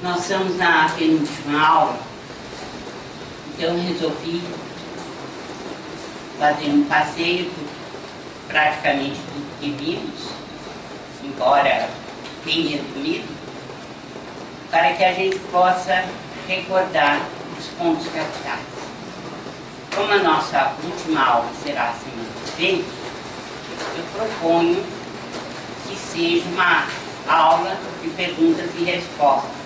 Nós estamos na penúltima aula, então eu resolvi fazer um passeio por praticamente tudo que vimos, embora bem resumido, para que a gente possa recordar os pontos capitais. Como a nossa última aula será semana que vem, eu proponho que seja uma aula de perguntas e respostas.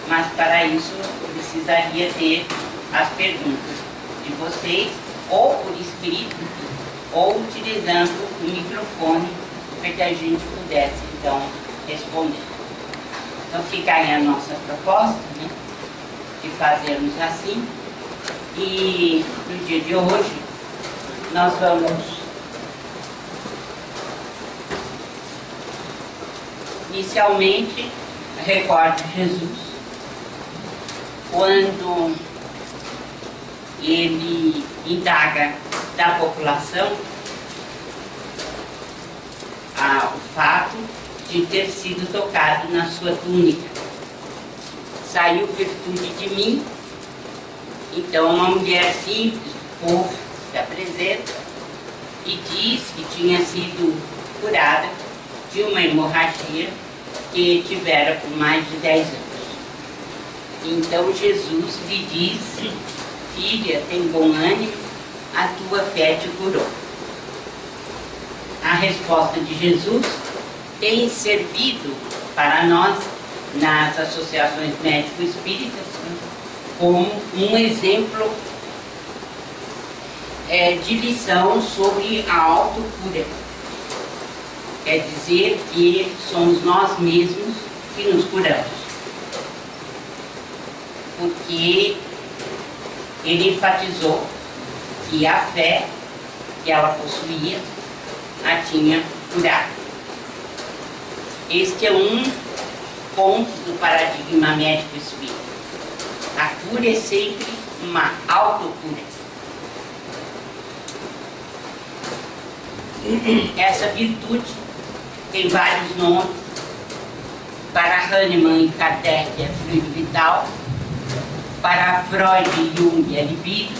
Mas para isso eu precisaria ter as perguntas de vocês, ou por escrito, ou utilizando o microfone, para que a gente pudesse então responder. Então fica aí a nossa proposta, né, de fazermos assim. E no dia de hoje nós vamos inicialmente recordar Jesus quando ele indaga da população o fato de ter sido tocado na sua túnica. Saiu virtude de mim. Então uma mulher simples, o povo se apresenta e diz que tinha sido curada de uma hemorragia que tivera por mais de 10 anos. Então Jesus lhe disse: filha, tem bom ânimo, a tua fé te curou. A resposta de Jesus tem servido para nós nas associações médico-espíritas como um exemplo de lição sobre a autocura. Quer dizer que somos nós mesmos que nos curamos. Porque ele enfatizou que a fé que ela possuía a tinha curado. Este é um ponto do paradigma médico espírita. A cura é sempre uma autocura. Essa virtude tem vários nomes. Para Hahnemann e Kardec é fluido vital. Para Freud e Jung é libido.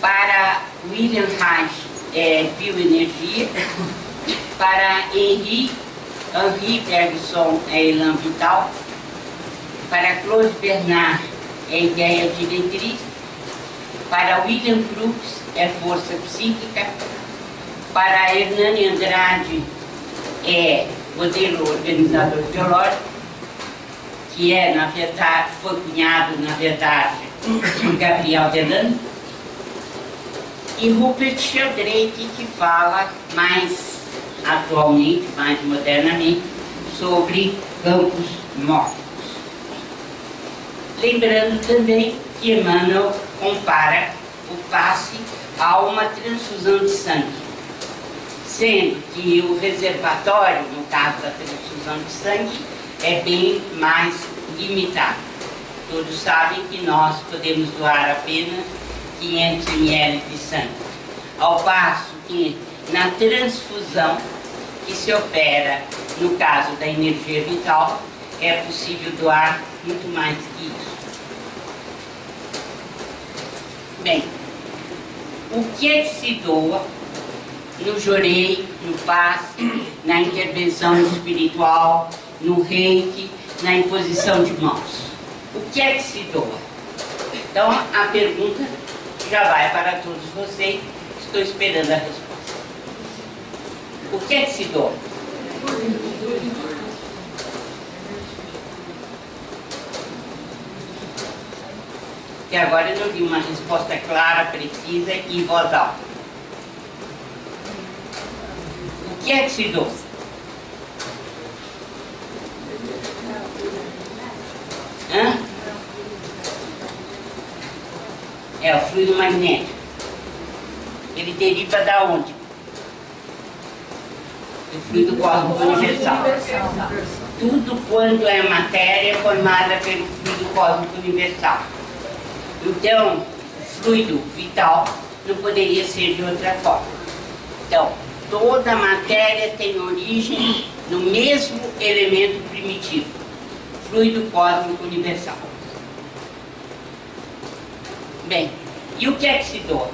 Para William Reich é bioenergia. Para Henri Bergson é elan vital. Para Claude Bernard é ideia diretriz. Para William Crookes é força psíquica. Para Hernani Andrade é modelo organizador biológico, que é, na verdade, foi cunhado, na verdade, por Gabriel Delano. E Rupert Sheldrake, que fala mais atualmente, mais modernamente, sobre campos mortos. Lembrando também que Emmanuel compara o passe a uma transfusão de sangue, sendo que o reservatório, no caso da transfusão de sangue, é bem mais limitado. Todos sabem que nós podemos doar apenas 500 ml de sangue, ao passo que na transfusão que se opera no caso da energia vital, é possível doar muito mais que isso. Bem, o que é que se doa no jorei, no passe, na intervenção espiritual, no reiki, na imposição de mãos? O que é que se doa? Então a pergunta já vai para todos vocês, estou esperando a resposta. O que é que se doa? Até agora eu não vi uma resposta clara, precisa e em voz alta. O que é que se doa? Hã? É o fluido magnético. Ele deriva da onde? Do fluido cósmico universal. Tudo quanto é matéria é formada pelo fluido cósmico universal. Então, o fluido vital não poderia ser de outra forma. Então, toda a matéria tem origem no mesmo elemento primitivo, fluido cósmico universal. Bem, e o que é que se doa?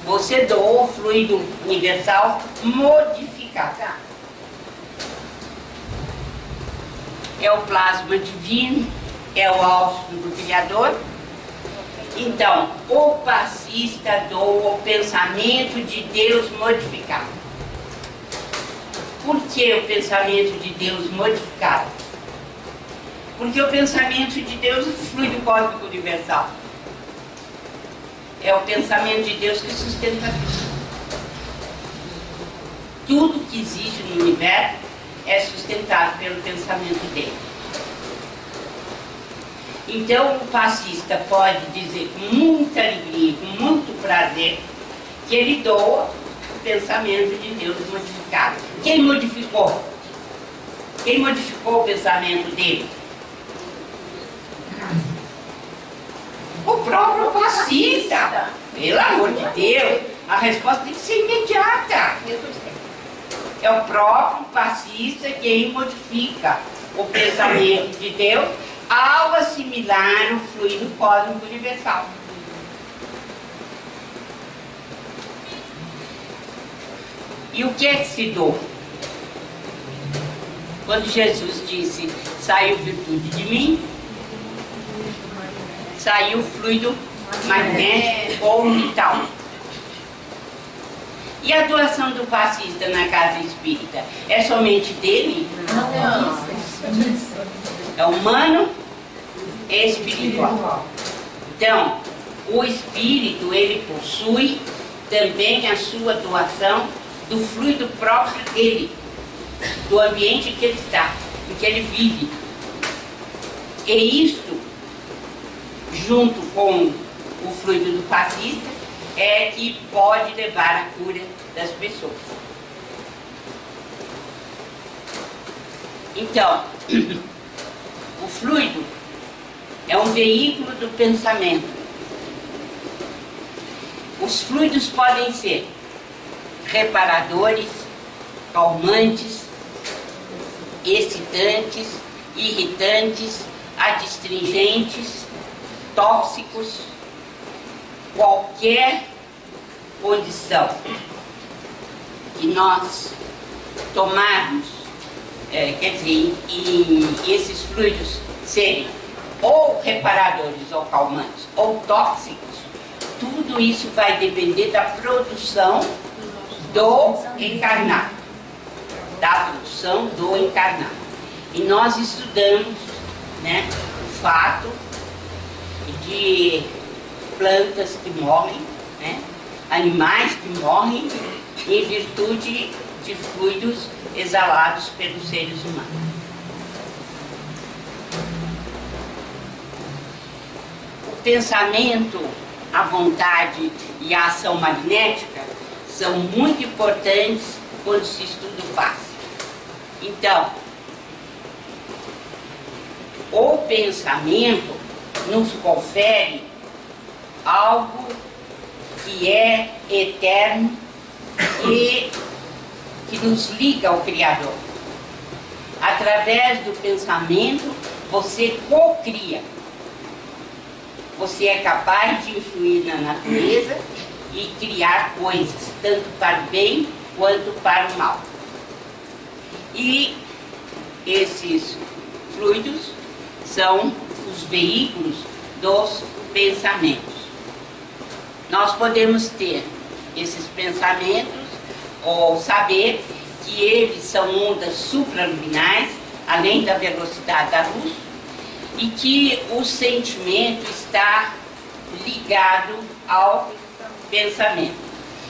Você doa o fluido universal modificado. É o plasma divino, é o áudio do Criador. Então, o passista doa o pensamento de Deus modificado. Por que o pensamento de Deus modificado? Porque o pensamento de Deus é o fluido cósmico universal. É o pensamento de Deus que sustenta tudo. Tudo que existe no universo é sustentado pelo pensamento dele. Então o passista pode dizer com muita alegria, com muito prazer, que ele doa o pensamento de Deus modificado. Quem modificou? Quem modificou o pensamento dele? O próprio passista. Pelo amor de Deus, a resposta tem que ser imediata. É o próprio passista quem modifica o pensamento de Deus ao assimilar o fluido cósmico universal. E o que é que se doa? Quando Jesus disse, saiu virtude de mim, saiu fluido magnético ou vital. E a doação do passista na casa espírita é somente dele? Não. É humano e espiritual. Então, o espírito, ele possui também a sua doação do fluido próprio dele, do ambiente que ele está, em que ele vive. E isto, junto com o fluido do passista, é que pode levar à cura das pessoas. Então, o fluido é um veículo do pensamento. Os fluidos podem ser reparadores, calmantes, excitantes, irritantes, adstringentes, tóxicos, qualquer condição que nós tomarmos, quer dizer, e esses fluidos serem ou reparadores ou calmantes ou tóxicos, tudo isso vai depender da produção do encarnado, E nós estudamos, né, o fato de plantas que morrem, né, animais que morrem em virtude de fluidos exalados pelos seres humanos. O pensamento, a vontade e a ação magnética são muito importantes quando se estuda o passe. Então, o pensamento nos confere algo que é eterno e que nos liga ao Criador. Através do pensamento, você cocria. Você é capaz de influir na natureza e criar coisas, tanto para o bem quanto para o mal. E esses fluidos são os veículos dos pensamentos. Nós podemos ter esses pensamentos ou saber que eles são ondas supraluminais, além da velocidade da luz, e que o sentimento está ligado ao pensamento.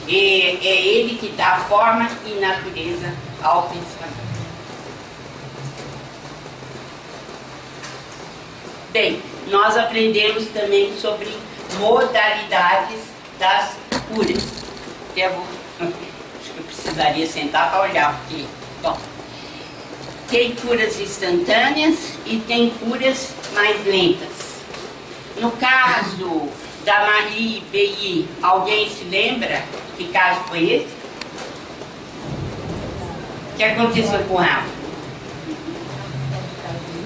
E é ele que dá forma e natureza ao pensamento. Bem, nós aprendemos também sobre modalidades das curas. Acho que eu precisaria sentar para olhar, porque, bom, tem curas instantâneas e tem curas mais lentas. No caso da Marie Beilly, alguém se lembra que caso foi esse? O que aconteceu com ela?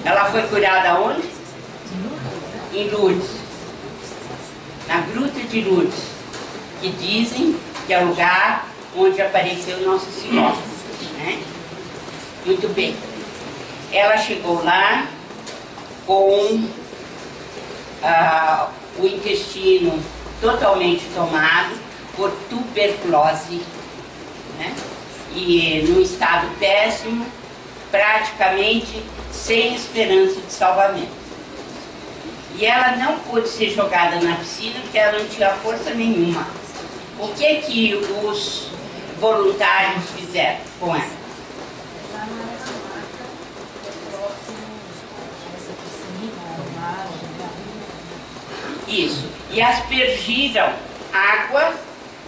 Ela foi curada onde? Em Lourdes. Na Gruta de Lourdes, que dizem que é o lugar onde apareceu Nossa Senhora, né? Muito bem. Ela chegou lá com o intestino totalmente tomado por tuberculose, né? E num estado péssimo, praticamente sem esperança de salvamento. E ela não pôde ser jogada na piscina porque ela não tinha força nenhuma. O que os voluntários fizeram com ela? Isso. E aspergiram água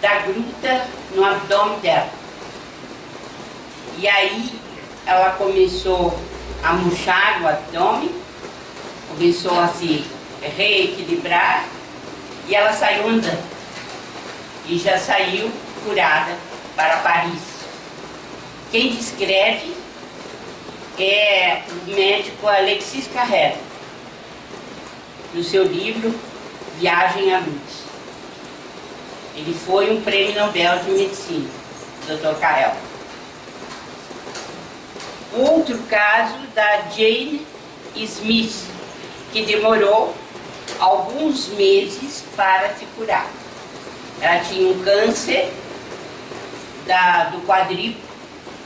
da gruta no abdômen dela. E aí ela começou a murchar o abdômen, começou a se reequilibrar e ela saiu andando. E já saiu curada para Paris. Quem descreve é o médico Alexis Carrel, no seu livro Viagem à Luz. Ele foi um prêmio Nobel de Medicina, Dr. Carrel. Outro caso da Jane Smith, que demorou alguns meses para se curar. Ela tinha um câncer do quadril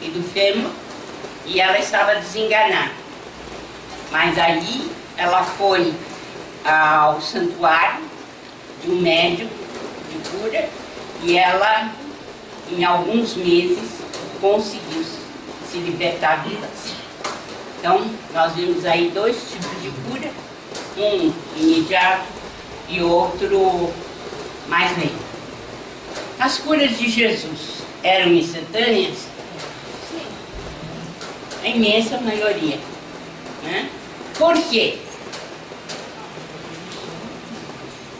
e do fêmur e ela estava desenganada. Mas aí ela foi ao santuário de um médico de cura e ela, em alguns meses, conseguiu se libertar do câncer. Então, nós vimos aí dois tipos de cura, um imediato e outro mais lento. As curas de Jesus eram instantâneas? Sim. A imensa maioria, né? Por quê?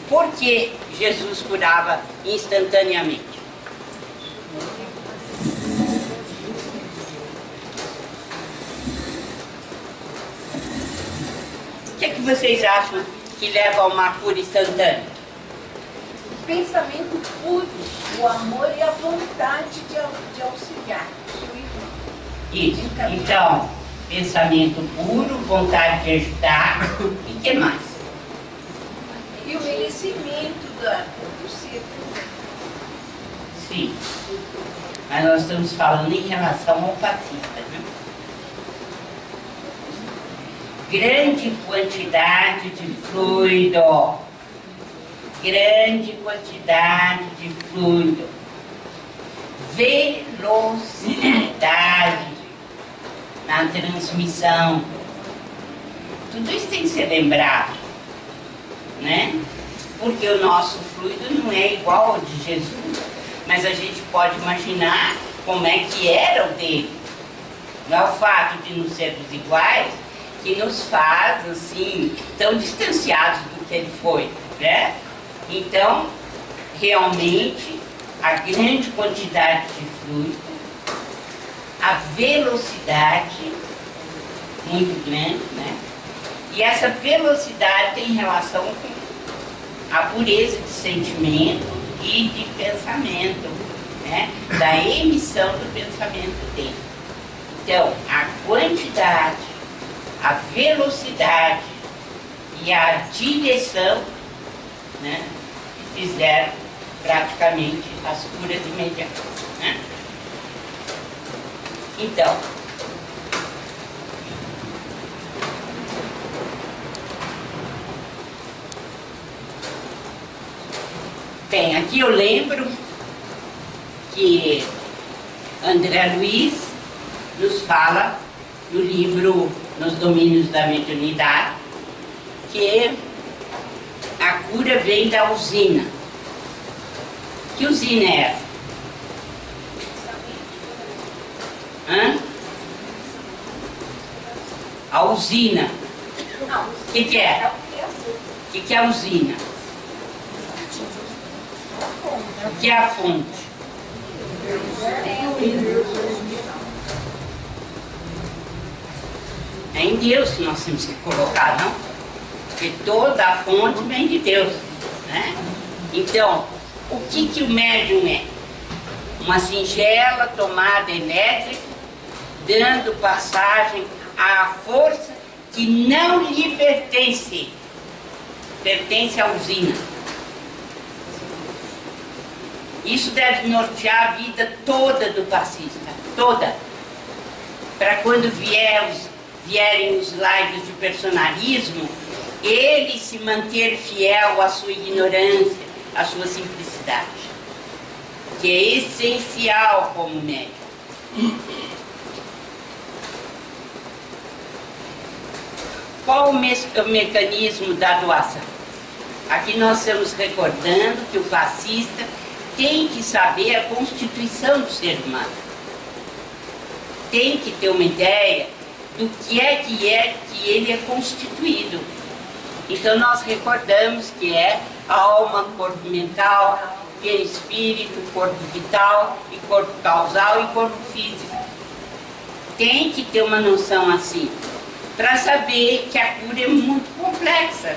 Por que Jesus curava instantaneamente? O que vocês acham que leva a uma cura instantânea? O pensamento puro, o amor e a vontade de auxiliar o irmão. Isso. Então, pensamento puro, vontade de ajudar e o que mais? E o merecimento do ser. Sim. Mas nós estamos falando em relação ao paciente, né? Grande quantidade de fluido. Grande quantidade de fluido. Velocidade na transmissão. Tudo isso tem que ser lembrado, né? Porque o nosso fluido não é igual ao de Jesus, mas a gente pode imaginar como é que era o dele. Não é o fato de não sermos iguais que nos faz, assim, tão distanciados do que ele foi, né? Então, realmente, a grande quantidade de fluido, a velocidade muito grande, né? E essa velocidade tem relação com a pureza de sentimento e de pensamento, né? Da emissão do pensamento dele. Então, a quantidade, a velocidade e a direção, né, fizeram praticamente as curas imediatas, né? Então, bem, aqui eu lembro que André Luiz nos fala no livro Nos Domínios da Mediunidade que a cura vem da usina. Que usina é essa? A usina. O que é? O que é a usina? O que é a fonte? É em Deus que nós temos que colocar, não? Porque toda a fonte vem de Deus, né? Então, o que o médium é? Uma singela tomada elétrica, dando passagem à força que não lhe pertence, pertence à usina. Isso deve nortear a vida toda do passista, toda. Para quando vierem os lives de personalismo, ele se manter fiel à sua ignorância, à sua simplicidade, que é essencial como médium. Qual o mecanismo da doação? Aqui nós estamos recordando que o passista tem que saber a constituição do ser humano. Tem que ter uma ideia do que que ele é constituído. Então nós recordamos que é alma, corpo mental, perispírito, corpo vital, e corpo causal e corpo físico. Tem que ter uma noção assim, para saber que a cura é muito complexa.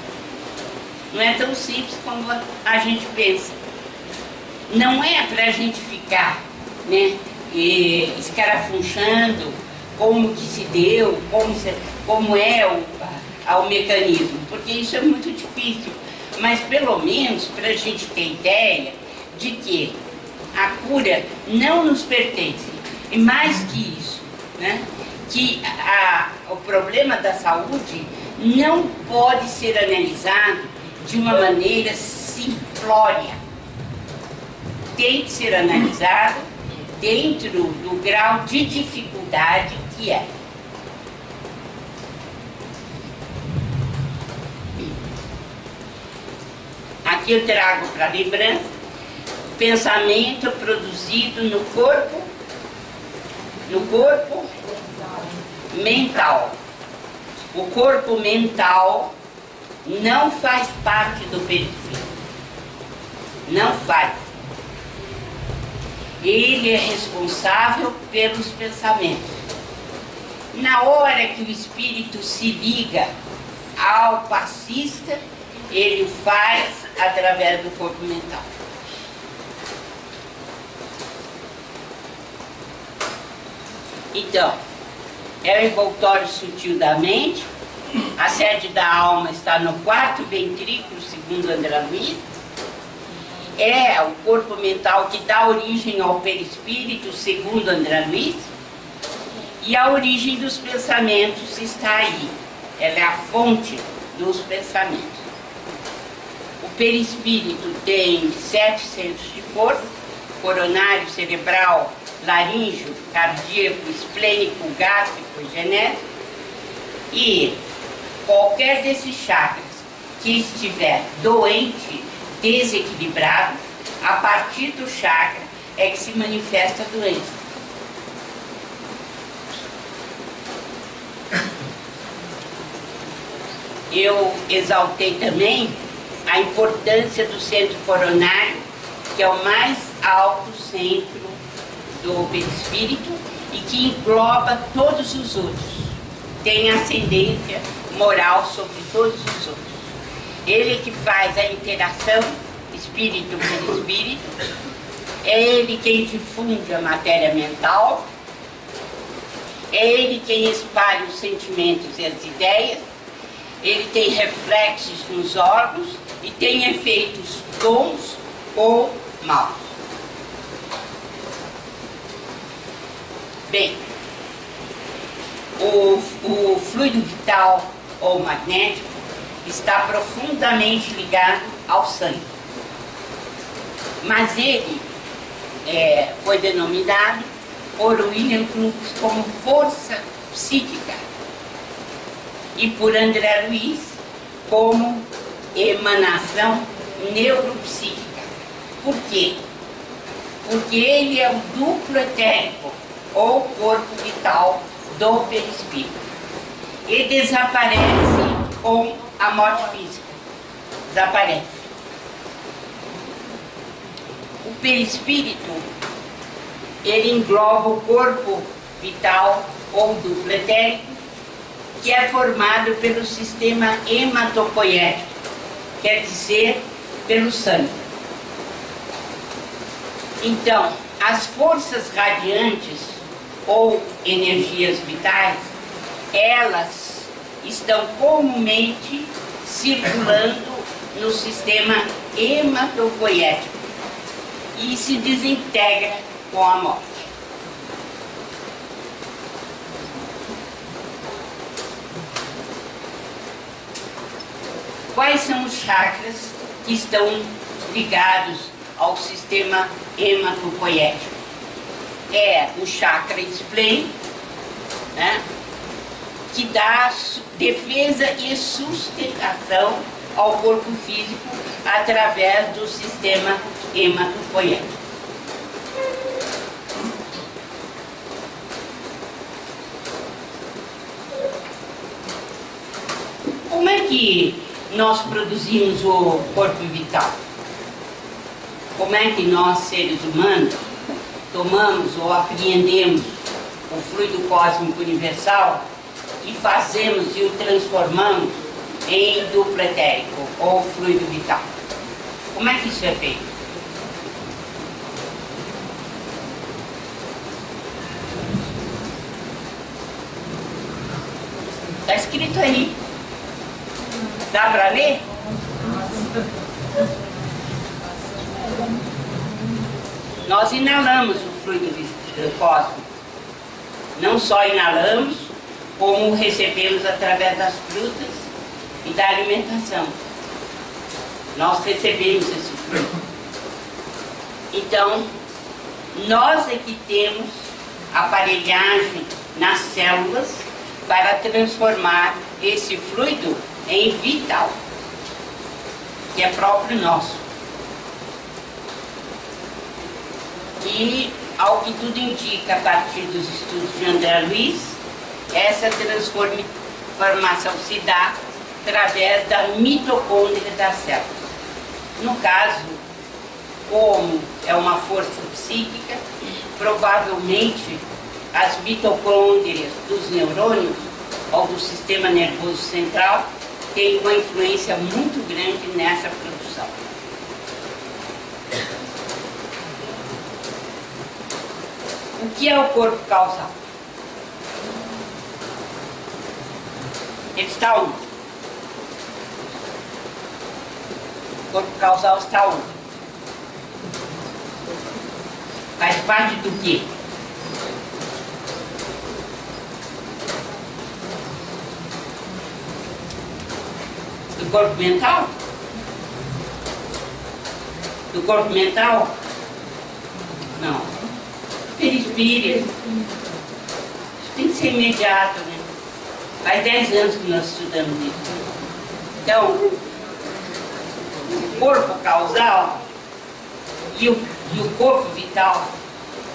Não é tão simples como a gente pensa. Não é para a gente ficar, né, escarafunchando como que se deu, como é o mecanismo, porque isso é muito difícil. Mas pelo menos para a gente ter ideia de que a cura não nos pertence. E mais que isso, né, que o problema da saúde não pode ser analisado de uma maneira simplória. Tem que ser analisado dentro do grau de dificuldade que é. Aqui eu trago para lembrança o pensamento produzido no corpo mental. O corpo mental não faz parte do perispírito. Não faz. Ele é responsável pelos pensamentos. Na hora que o espírito se liga ao passista, ele faz através do corpo mental. Então, é o envoltório sutil da mente. A sede da alma está no quarto ventrículo, segundo André Luiz. É o corpo mental que dá origem ao perispírito, segundo André Luiz. E a origem dos pensamentos está aí. Ela é a fonte dos pensamentos. O perispírito tem 7 centros de força: coronário, cerebral, laríngeo, cardíaco, esplênico, gástrico e genético. E qualquer desses chakras que estiver doente, desequilibrado, a partir do chakra é que se manifesta a doença. Eu exaltei também a importância do centro coronário, que é o mais alto centro do perispírito e que engloba todos os outros. Tem ascendência moral sobre todos os outros. Ele que faz a interação espírito-perispírito, é ele quem difunde a matéria mental, é ele quem espalha os sentimentos e as ideias, ele tem reflexos nos órgãos e tem efeitos bons ou maus. Bem, o fluido vital ou magnético está profundamente ligado ao sangue. Mas ele foi denominado por William Crookes como força psíquica e por André Luiz como emanação neuropsíquica. Por quê? Porque ele é o duplo etérico ou corpo vital do perispírito. Ele desaparece com a morte física. Desaparece. O perispírito, ele engloba o corpo vital ou duplo etérico que é formado pelo sistema hematopoético, quer dizer, pelo sangue. Então, as forças radiantes ou energias vitais, elas estão comumente circulando no sistema hematopoético e se desintegra com a morte. Quais são os chakras que estão ligados ao sistema hematopoético? É o chakra spleen, né, que dá defesa e sustentação ao corpo físico através do sistema hematopoético. Como é que nós produzimos o corpo vital? Como é que nós, seres humanos, tomamos ou apreendemos o fluido cósmico universal e fazemos e o transformamos em duplo etérico ou fluido vital? Como é que isso é feito? Está escrito aí. Dá para ler? Nós inalamos o fluido cósmico. Não só inalamos, como recebemos através das frutas e da alimentação. Nós recebemos esse fluido. Então, nós é que temos aparelhagem nas células para transformar esse fluido em vital, que é próprio nosso. E, ao que tudo indica, a partir dos estudos de André Luiz, essa transformação se dá através da mitocôndria das células. No caso, como é uma força psíquica, provavelmente as mitocôndrias dos neurônios ou do sistema nervoso central têm uma influência muito grande nessa produção. O que é o corpo causal? Ele está onde? O corpo causal está onde? Faz parte do quê? Do corpo mental? Do corpo mental? Não. Perispírito. Isso tem que ser imediato, né? Faz 10 anos que nós estudamos isso. Então, o corpo causal e o corpo vital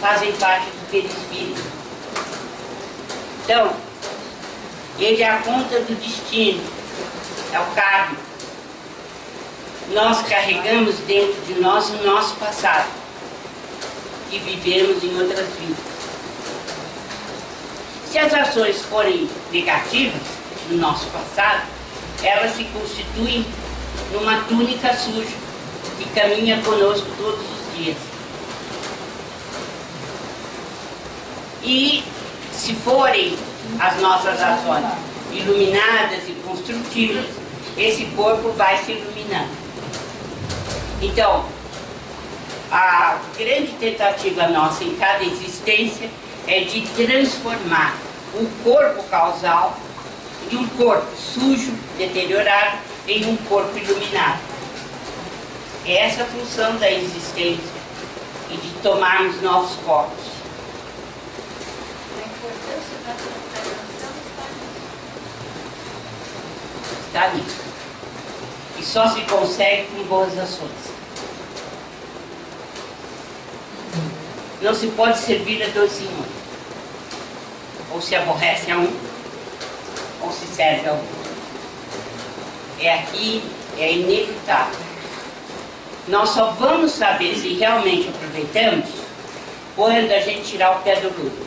fazem parte do perispírito. Então, ele é a conta do destino, é o karma. Nós carregamos dentro de nós o nosso passado, que vivemos em outras vidas. Se as ações forem negativas no nosso passado, elas se constituem numa túnica suja que caminha conosco todos os dias. E se forem as nossas ações iluminadas e construtivas, esse corpo vai se iluminando. Então, a grande tentativa nossa em cada existência é de transformar o corpo causal de um corpo sujo, deteriorado, em um corpo iluminado. É essa a função da existência e de tomarmos novos corpos. A importância da contaminação Está nisso. E só se consegue com boas ações. Não se pode servir a dois senhores. Ou se aborrece a um, ou se serve ao outro. É aqui, é inevitável. Nós só vamos saber se realmente aproveitamos quando a gente tirar o pé do ludo.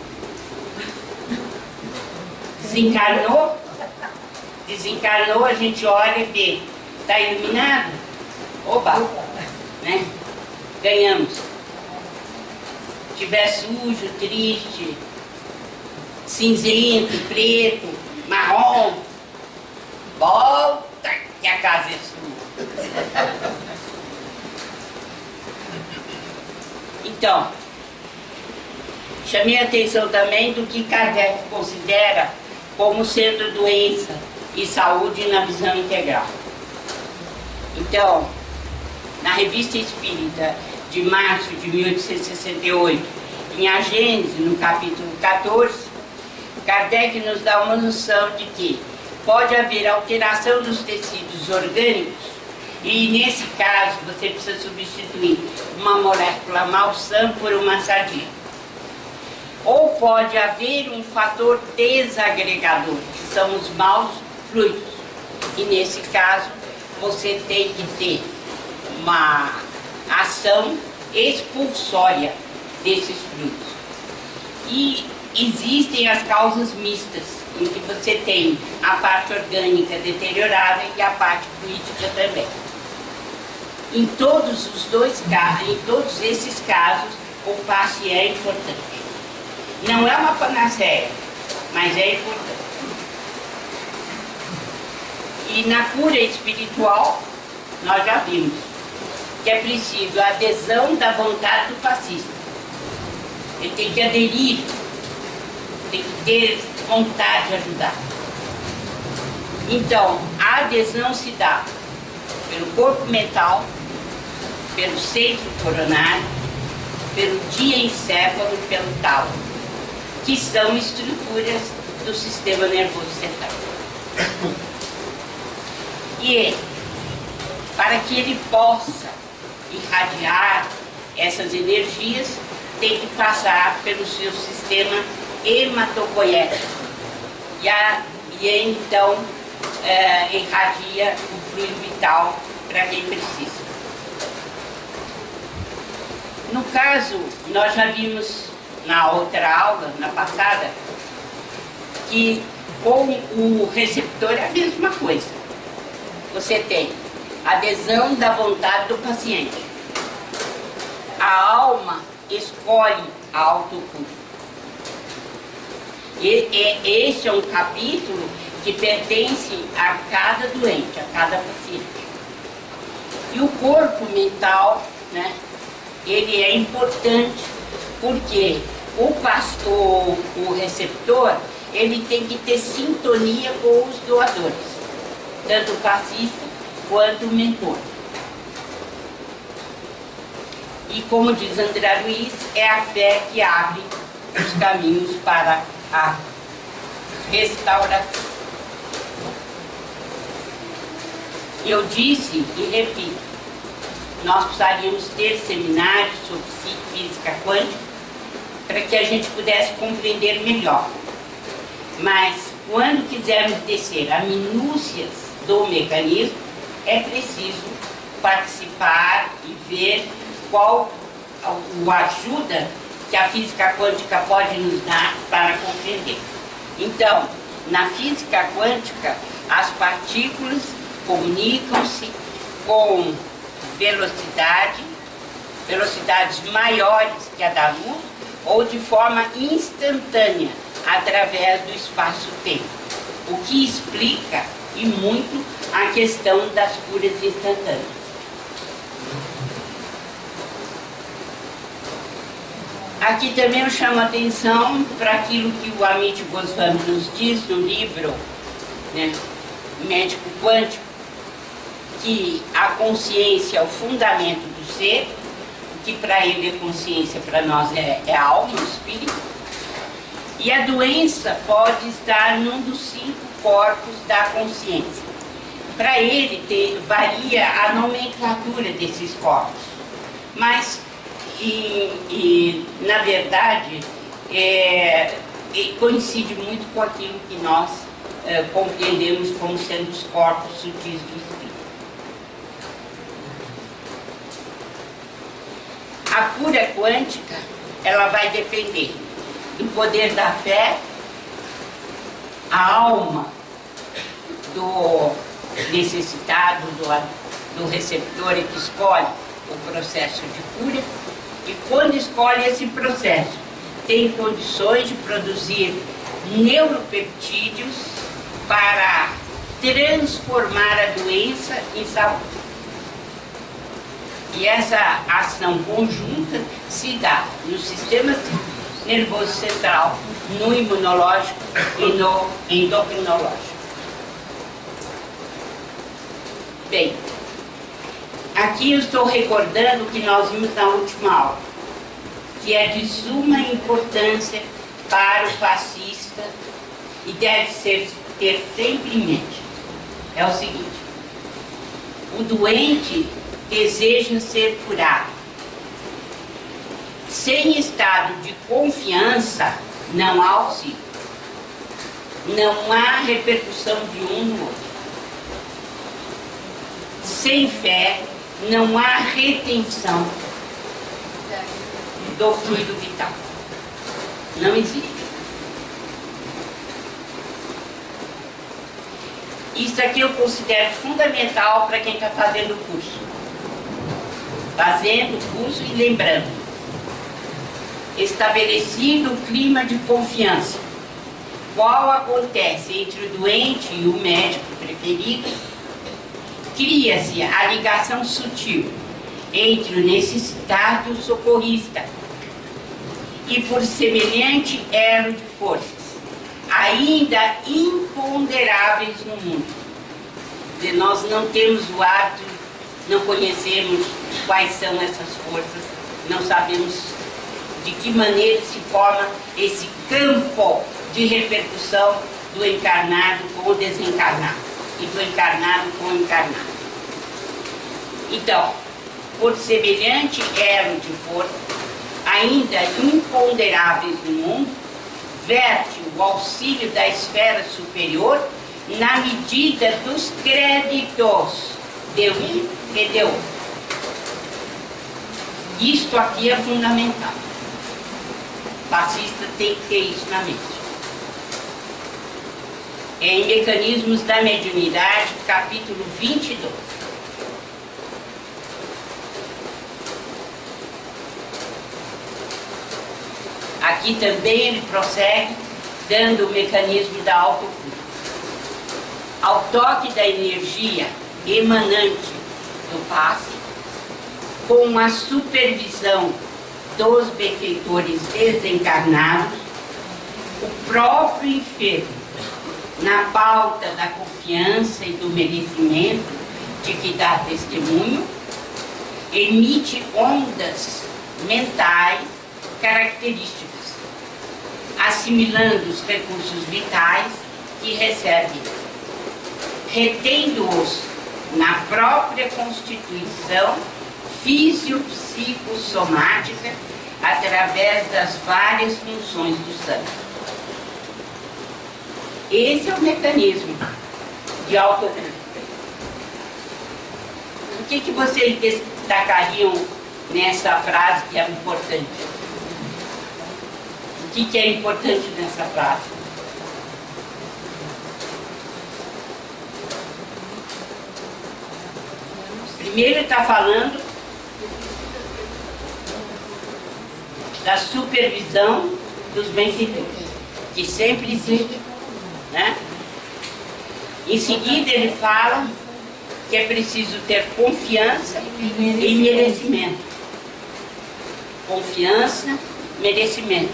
Desencarnou, desencarnou, a gente olha e vê, está iluminado? Oba! Né? Ganhamos. Se estiver sujo, triste, cinzento, preto, marrom, volta que a casa é sua. Então, chamei a atenção também do que Kardec considera como sendo doença e saúde na visão integral. Então, na Revista Espírita de março de 1868, em A Gênese, no capítulo 14, Kardec nos dá uma noção de que pode haver alteração dos tecidos orgânicos e, nesse caso, você precisa substituir uma molécula malsã por uma sadia. Ou pode haver um fator desagregador, que são os maus fluidos. E, nesse caso, você tem que ter uma ação expulsória desses fluidos. E existem as causas mistas, em que você tem a parte orgânica deteriorada e a parte fluídica também. Em todos esses casos, o passe é importante. Não é uma panaceia, mas é importante. E na cura espiritual, nós já vimos que é preciso a adesão da vontade do passista. Ele tem que aderir, tem que ter vontade de ajudar. Então, a adesão se dá pelo corpo mental, pelo centro coronário, pelo diencéfalo e pelo tálamo, que são estruturas do sistema nervoso central. E para que ele possa irradiar essas energias, tem que passar pelo seu sistema hematopoético. E então irradia o fluido vital para quem precisa. No caso, nós já vimos na outra aula, na passada, que com o receptor é a mesma coisa. Você tem adesão da vontade do paciente. A alma escolhe a autocura. Este é um capítulo que pertence a cada doente, a cada paciente. E o corpo mental, né, ele é importante porque o pastor, o receptor, ele tem que ter sintonia com os doadores, tanto o passista quanto o mentor. E como diz André Luiz, é a fé que abre os caminhos para a restauração. Eu disse e repito, nós precisaríamos ter seminários sobre física quântica para que a gente pudesse compreender melhor. Mas quando quisermos descer a minúcias do mecanismo, é preciso participar e ver qual a ajuda que a física quântica pode nos dar para compreender. Então, na física quântica, as partículas comunicam-se com velocidades maiores que a da luz, ou de forma instantânea, através do espaço-tempo, o que explica e muito a questão das curas instantâneas. Aqui também eu chamo a atenção para aquilo que o Amit Goswami nos diz no livro, né, Médico Quântico, que a consciência é o fundamento do ser, que para ele é consciência, para nós é alma, espírito, e a doença pode estar num dos 5 corpos da consciência. Para ele varia a nomenclatura desses corpos, mas na verdade coincide muito com aquilo que nós compreendemos como sendo os corpos sutis do espírito. A cura quântica, ela vai depender do poder da fé, a alma do necessitado, do receptor que escolhe o processo de cura, e quando escolhe esse processo, tem condições de produzir neuropeptídeos para transformar a doença em saúde. E essa ação conjunta se dá no sistema nervoso central, no imunológico e no endocrinológico. Bem, aqui eu estou recordando o que nós vimos na última aula, que é de suma importância para o fascista e deve ter sempre em mente. É o seguinte: o doente deseja ser curado. Sem estado de confiança, não há auxílio. Não há repercussão de um no outro. Sem fé, não há retenção do fluido vital. Não existe. Isso aqui eu considero fundamental para quem está fazendo o curso. Fazendo o curso e lembrando. Estabelecido o clima de confiança, qual acontece entre o doente e o médico preferido, cria-se a ligação sutil entre o necessitado e o socorrista, e por semelhante elo de forças, ainda imponderáveis no mundo. E nós não temos o hábito, não conhecemos quais são essas forças, não sabemos de que maneira se forma esse campo de repercussão do encarnado com o desencarnado e do encarnado com o encarnado. Então, por semelhante elo de força, ainda imponderáveis no mundo, verte o auxílio da esfera superior na medida dos créditos de um e de outro. Isto aqui é fundamental. O fascista tem que ter isso na mente. Em Mecanismos da Mediunidade, capítulo 22. Aqui também ele prossegue dando o mecanismo da autocura. Ao toque da energia emanante do passe, com a supervisão dos benfeitores desencarnados, o próprio enfermo, na pauta da confiança e do merecimento de que dá testemunho, emite ondas mentais características, assimilando os recursos vitais que recebe, retendo-os na própria constituição físio-psicossomática através das várias funções do sangue. Esse é o mecanismo de autocura. O que vocês destacariam nessa frase que é importante? O que é importante nessa frase? Primeiro ele está falando da supervisão dos benfeitores, que sempre existe, né? Em seguida ele fala que é preciso ter confiança e merecimento. Confiança, merecimento.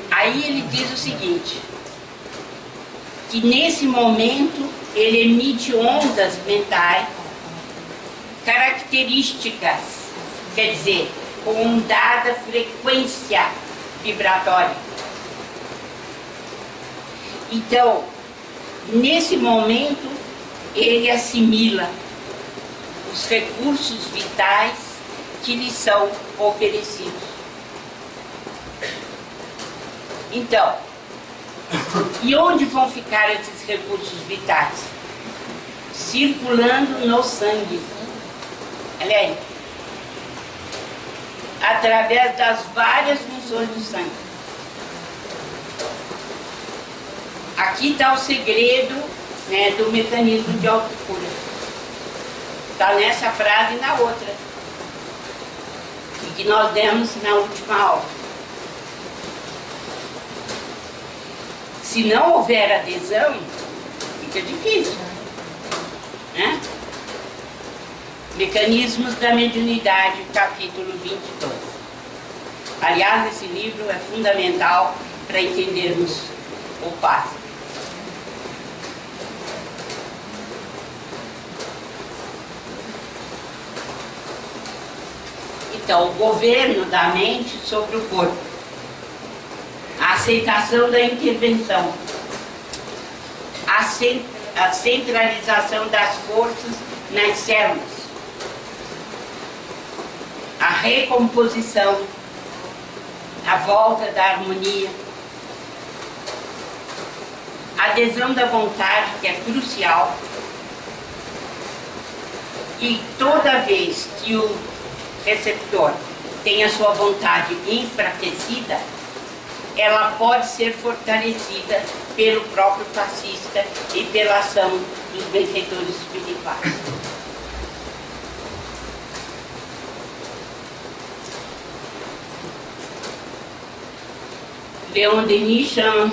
Aí ele diz o seguinte, que nesse momento ele emite ondas mentais características, quer dizer, com dada frequência vibratória. Então, nesse momento, ele assimila os recursos vitais que lhe são oferecidos. Então, e onde vão ficar esses recursos vitais? Circulando no sangue. Olha aí. Através das várias funções do sangue. Aqui está o segredo né, do mecanismo de autocura. Está nessa frase e na outra, e que nós demos na última aula. Se não houver adesão, fica difícil, né? Mecanismos da Mediunidade, capítulo 22. Aliás, esse livro é fundamental para entendermos o passe. Então, o governo da mente sobre o corpo. A aceitação da intervenção. A centralização das forças nas células. A recomposição, a volta da harmonia, a adesão da vontade, que é crucial, e toda vez que o receptor tem a sua vontade enfraquecida, ela pode ser fortalecida pelo próprio passista e pela ação dos benfeitores espirituais. Leon Denis chama,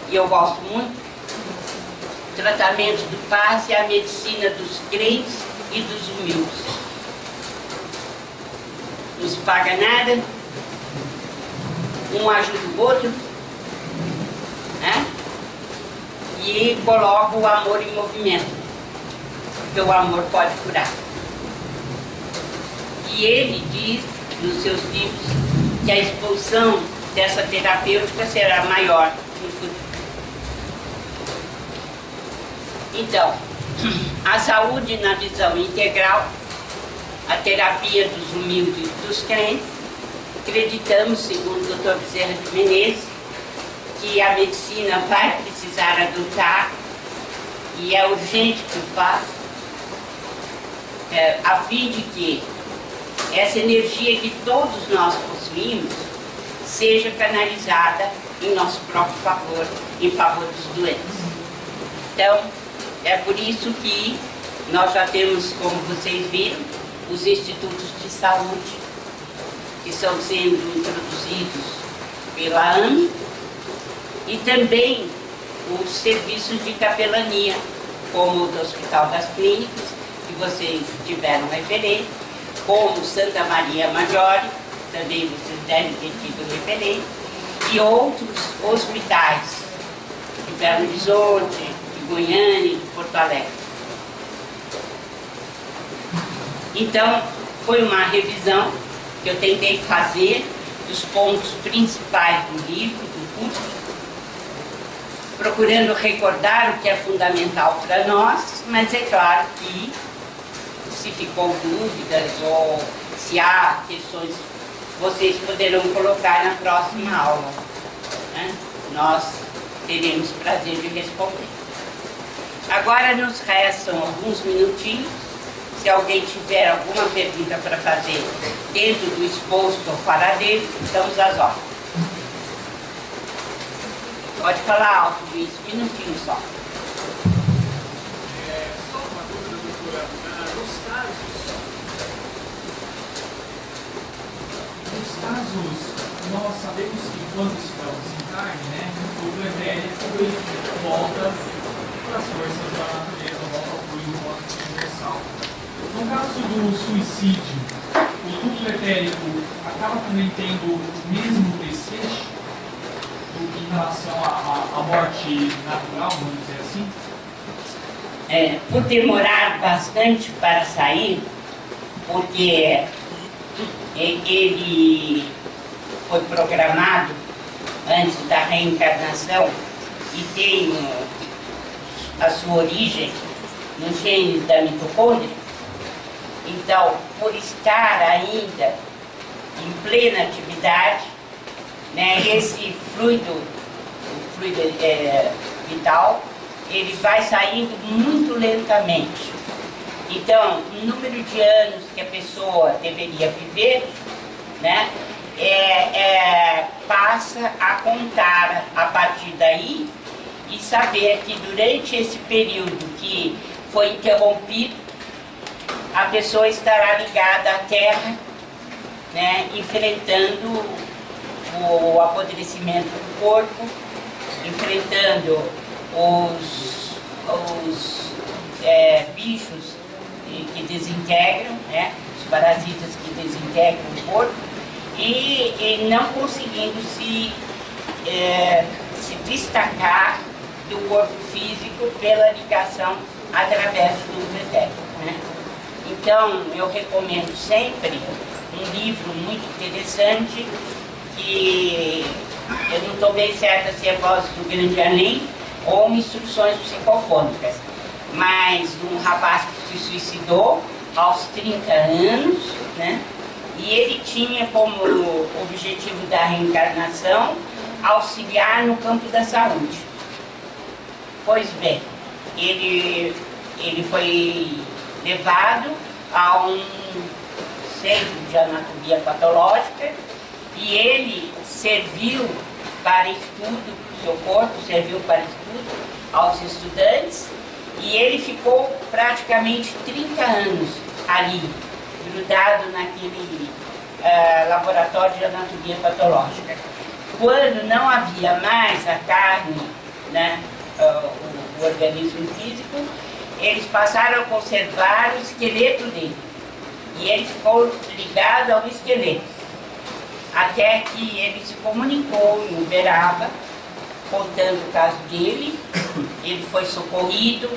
e eu gosto muito, tratamento do passe, a medicina dos crentes e dos humildes. Não se paga nada, um ajuda o outro, né? E coloca o amor em movimento, porque o amor pode curar. E ele diz nos seus livros que a expulsão dessa terapêutica será maior no futuro. Então, a saúde na visão integral, a terapia dos humildes e dos crentes. Acreditamos, segundo o Dr. Bezerra de Menezes, que a medicina vai precisar adotar, e é urgente que o faça, a fim de que essa energia que todos nós possuímos seja canalizada em nosso próprio favor, em favor dos doentes. Então, é por isso que nós já temos, como vocês viram, os institutos de saúde, que estão sendo introduzidos pela AME, e também os serviços de capelania, como o do Hospital das Clínicas, que vocês tiveram referência, como Santa Maria Maggiore, também vocês devem ter tido referência, e outros hospitais de Belo Horizonte, de Goiânia e de Porto Alegre. Então, foi uma revisão que eu tentei fazer dos pontos principais do livro, do curso, procurando recordar o que é fundamental para nós, mas é claro que se ficou dúvidas ou se há questões, vocês poderão colocar na próxima aula, né? Nós teremos prazer de responder. Agora nos restam alguns minutinhos. Se alguém tiver alguma pergunta para fazer dentro do exposto ou fora dele, estamos às ordens. Pode falar alto, Luiz, um minutinho só. Só uma dúvida, doutora. Nos casos, nós sabemos que quando se dá o desencarne, né, o pretérito volta para as forças da natureza, volta ao fluido universal. No caso do suicídio, o duplo etérico acaba também tendo o mesmo desfecho em relação à morte natural, vamos dizer assim? Por demorar bastante para sair, porque ele foi programado antes da reencarnação e tem a sua origem no gene da mitocôndria. Então, por estar ainda em plena atividade, né, esse fluido, o fluido vital, ele vai saindo muito lentamente. Então, o número de anos que a pessoa deveria viver, né, passa a contar a partir daí, e saber que durante esse período que foi interrompido, a pessoa estará ligada à terra, né, enfrentando o apodrecimento do corpo, enfrentando os bichos que desintegram, né, os parasitas que desintegram o corpo, e não conseguindo se destacar do corpo físico pela ligação através do etérico, né? Então, eu recomendo sempre um livro muito interessante, que eu não estou bem certa se é Voz do Grande Além ou Instruções Psicofônicas, mas um rapaz que se suicidou aos 30 anos, né? E ele tinha como objetivo da reencarnação auxiliar no campo da saúde. Pois bem, ele foi levado a um centro de anatomia patológica e ele serviu para estudo, seu corpo serviu para estudo aos estudantes, e ele ficou praticamente 30 anos ali, grudado naquele laboratório de anatomia patológica. Quando não havia mais a carne, né, o organismo físico, eles passaram a conservar o esqueleto dele. E ele ficou ligado ao esqueleto. Até que ele se comunicou em Uberaba, contando o caso dele. Ele foi socorrido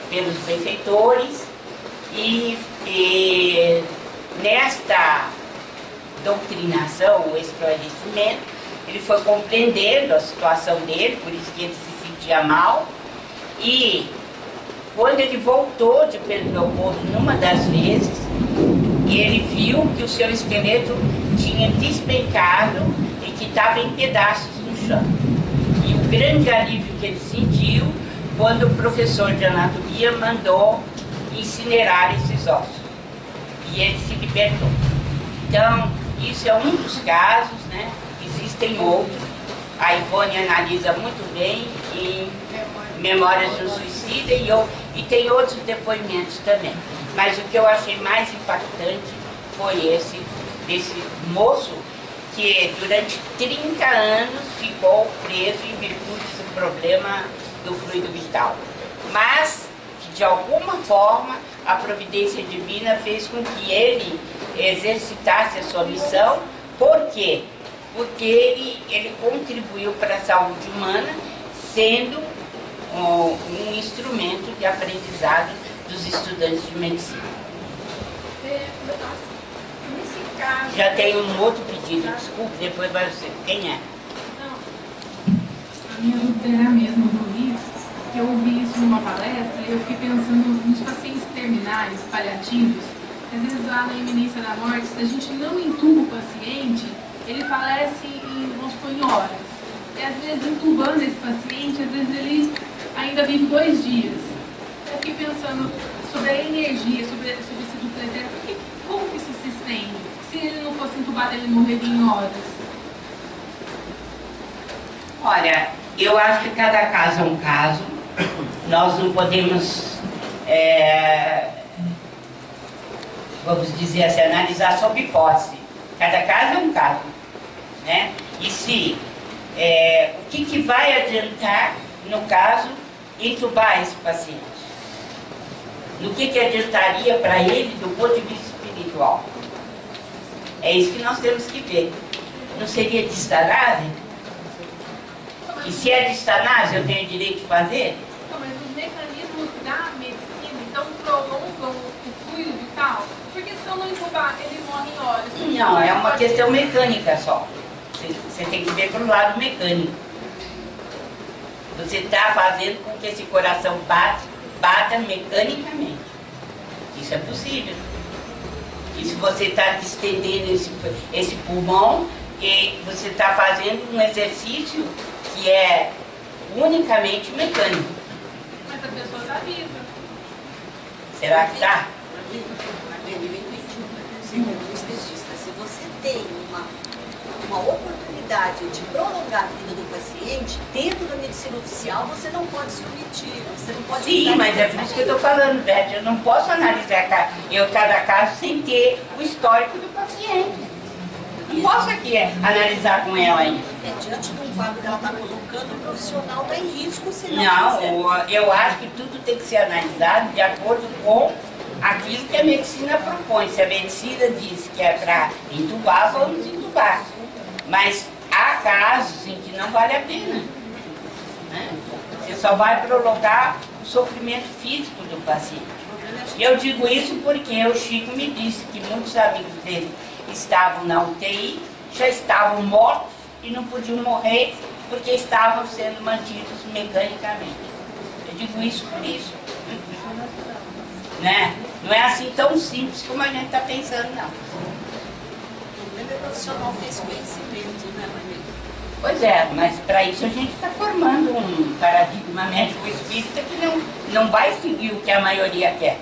pelos benfeitores e nesta doutrinação, o esclarecimento, ele foi compreendendo a situação dele, por isso que ele se sentia mal. E quando ele voltou de Pedro Leopoldo numa das vezes, ele viu que o seu esqueleto tinha despencado e que estava em pedaços no chão. E o grande alívio que ele sentiu quando o professor de anatomia mandou incinerar esses ossos. E ele se libertou. Então, isso é um dos casos, né? Existem outros. A Ivone analisa muito bem em Memórias do Suicida e tem outros depoimentos também. Mas o que eu achei mais impactante foi esse moço que durante 30 anos ficou preso em virtude do problema do fluido vital. Mas que de alguma forma a providência divina fez com que ele exercitasse a sua missão. Por quê? Porque ele contribuiu para a saúde humana, sendo um instrumento de aprendizado dos estudantes de medicina. Nesse caso... Já tem um outro pedido, desculpe, depois vai você. Quem é? A minha dúvida era a mesma do Luiz, que eu ouvi isso numa palestra e eu fiquei pensando nos pacientes terminais, paliativos. Às vezes lá na iminência da morte, se a gente não entuba o paciente, ele falece em horas. E às vezes entubando esse paciente, às vezes ele ainda vive 2 dias. Eu fiquei pensando sobre a energia, sobre esse duplo etérico, como que isso se estende? Se ele não fosse entubado, ele morreria em horas. Olha, eu acho que cada caso é um caso. Nós não podemos, vamos dizer assim, analisar sob hipótese. Cada caso é um caso, né? E se o que vai adiantar, no caso, entubar esse paciente? No que adiantaria para ele do ponto de vista espiritual? É isso que nós temos que ver. Não seria distanase? E se é distanase, eu tenho direito de fazer? Não, mas os mecanismos da medicina, então, prolongam o fluido vital? Porque se eu não entubar, ele morre em horas. Não, é uma questão mecânica só. Você tem que ver pelo lado mecânico. Você está fazendo com que esse coração bata mecanicamente. Isso é possível. E se você está distendendo esse pulmão, e você está fazendo um exercício que é unicamente mecânico. Mas a pessoa está viva. Será que está? Segundo o esteticista, se você tem uma oportunidade de prolongar a vida do paciente, dentro da medicina oficial você não pode se omitir, você não pode... Sim, mas é por isso que eu estou falando, Beth, eu não posso analisar cada caso sem ter o histórico do paciente. Não posso aqui analisar com ela ainda. Diante de um quadro que ela está colocando, o profissional está em risco se não Não, eu acho que tudo tem que ser analisado de acordo com aquilo que a medicina propõe. Se a medicina diz que é para entubar, vamos entubar. Mas há casos em que não vale a pena, né? Você só vai prolongar o sofrimento físico do paciente. Eu digo isso porque o Chico me disse que muitos amigos dele estavam na UTI, já estavam mortos e não podiam morrer porque estavam sendo mantidos mecanicamente. Eu digo isso por isso. Né? Não é assim tão simples como a gente está pensando, não. O profissional fez conhecimento, né, Maria? Pois é, mas para isso a gente está formando um paradigma médico espírita que não vai seguir o que a maioria quer.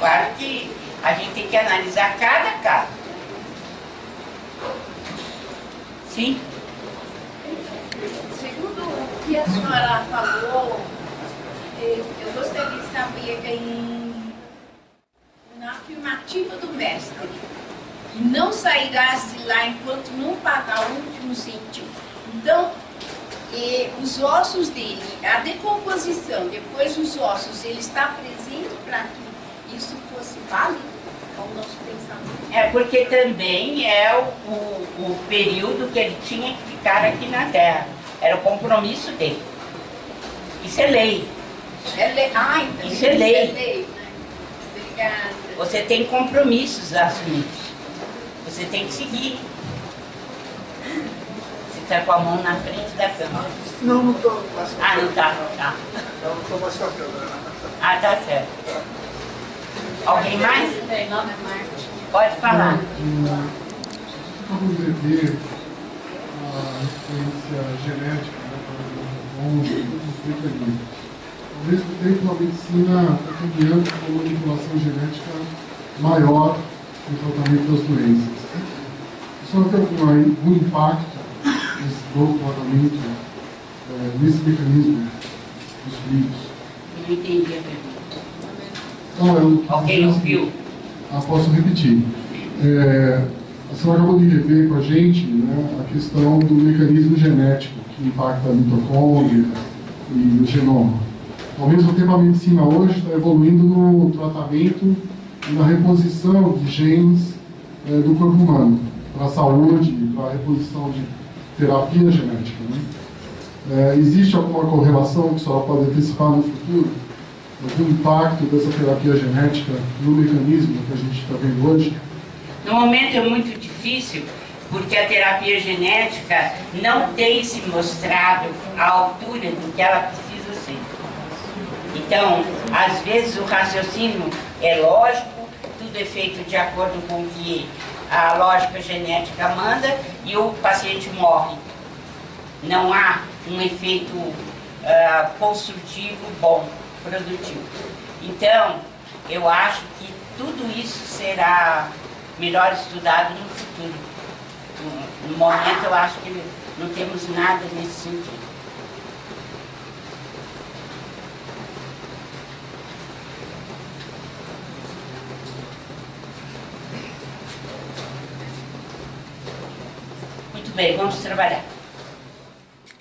Claro que a gente tem que analisar cada caso. Sim? Segundo o que a senhora falou, eu gostaria de saber na afirmativa do mestre, que não sairás de lá enquanto não pagar o último centavo. Então, os ossos dele, a decomposição, depois os ossos, ele está presente para que isso fosse válido ao nosso pensamento. É porque também é o período que ele tinha que ficar aqui na Terra. Era o compromisso dele. Isso é lei. É lei. Ah, então Isso é lei. É lei, né? Obrigada. Você tem compromissos assumidos. Você tem que seguir. Você está com a mão na frente da câmera. Não, não estou mais com a Ah, não está. Tá. Não estou mais com a câmera. Ah, tá certo. Alguém mais? Meu nome é Marte. Pode falar. Vamos rever a referência genética, né, para os mecanismos. Ao mesmo tempo, a medicina está caminhando para uma manipulação genética maior no tratamento das doenças. A senhora tem algum impacto nesse novo tratamento, nesse mecanismo dos vírus? Não entendi a pergunta. Não, Alguém ouviu? Posso repetir. A senhora acabou de rever com a gente, né, a questão do mecanismo genético que impacta a mitocôndria e o genoma. Ao mesmo tempo, a medicina hoje está evoluindo no tratamento e na reposição de genes do corpo humano, para a saúde, para a reposição de terapia genética. Né? Existe alguma correlação que a senhora pode antecipar no futuro? Algum impacto dessa terapia genética no mecanismo que a gente está vendo hoje? No momento é muito difícil, porque a terapia genética não tem se mostrado à altura do que ela precisa ser. Então, às vezes o raciocínio é lógico, tudo é feito de acordo com o que a lógica genética manda e o paciente morre. Não há um efeito construtivo bom, produtivo. Então, eu acho que tudo isso será melhor estudado no futuro. No momento, eu acho que não temos nada nesse sentido. Muito bem, vamos trabalhar.